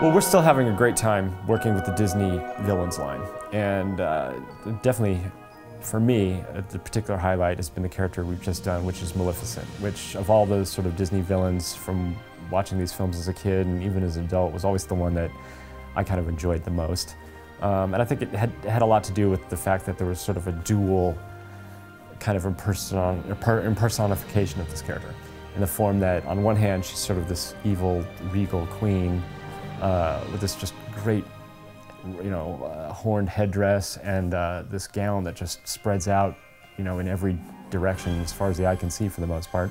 Well, we're still having a great time working with the Disney villains line, and definitely, for me, the particular highlight has been the character we've just done, which is Maleficent, which of all those sort of Disney villains from watching these films as a kid and even as an adult was always the one that I kind of enjoyed the most. And I think it had a lot to do with the fact that there was sort of a dual kind of impersonification of this character, in the form that on one hand she's sort of this evil, regal queen with this just great, horned headdress and this gown that just spreads out, in every direction as far as the eye can see for the most part.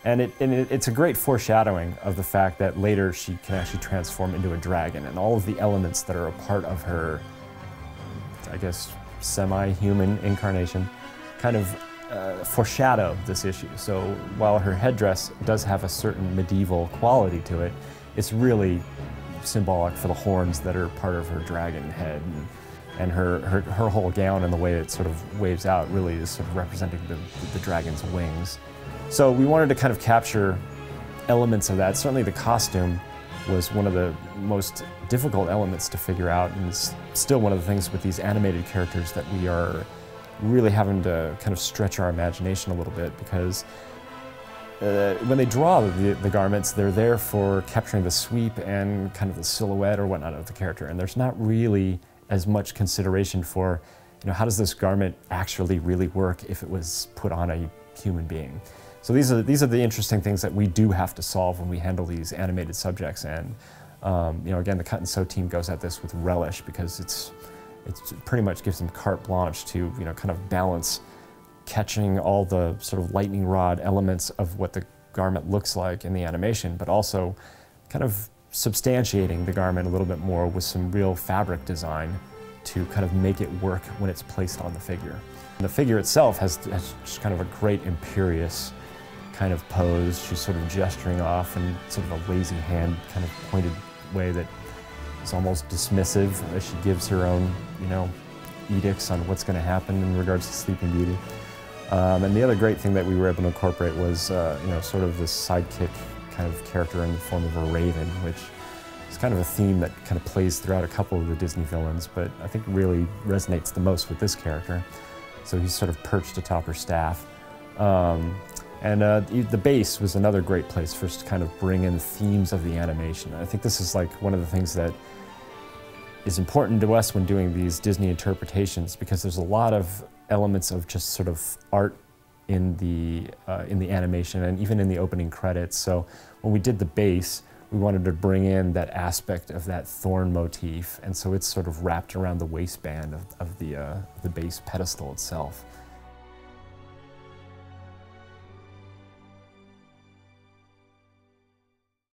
And it's a great foreshadowing of the fact that later she can actually transform into a dragon, and all of the elements that are a part of her, I guess, semi-human incarnation kind of foreshadow this issue. So while her headdress does have a certain medieval quality to it, it's really symbolic for the horns that are part of her dragon head, and her whole gown and the way it sort of waves out really is sort of representing the dragon's wings. So we wanted to kind of capture elements of that. Certainly the costume was one of the most difficult elements to figure out, and it's still one of the things with these animated characters that we are really having to kind of stretch our imagination a little bit, because when they draw the garments, they're there for capturing the sweep and kind of the silhouette or whatnot of the character, and there's not really as much consideration for, how does this garment actually really work if it was put on a human being? So these are the interesting things that we do have to solve when we handle these animated subjects, and again, the cut and sew team goes at this with relish, because it pretty much gives them carte blanche to kind of balance catching all the sort of lightning rod elements of what the garment looks like in the animation, but also kind of substantiating the garment a little bit more with some real fabric design to kind of make it work when it's placed on the figure. And the figure itself has just kind of a great imperious kind of pose. She's sort of gesturing off in sort of a lazy hand kind of pointed way that is almost dismissive as she gives her own, edicts on what's going to happen in regards to Sleeping Beauty. And the other great thing that we were able to incorporate was, sort of this sidekick kind of character in the form of a raven, which is kind of a theme that kind of plays throughout a couple of the Disney villains, but I think really resonates the most with this character. So he's sort of perched atop her staff. The base was another great place for us to kind of bring in themes of the animation. I think this is like one of the things that is important to us when doing these Disney interpretations, because there's a lot of elements of just sort of art in the animation and even in the opening credits. So when we did the base, we wanted to bring in that aspect of that thorn motif, and so it's sort of wrapped around the waistband of the base pedestal itself.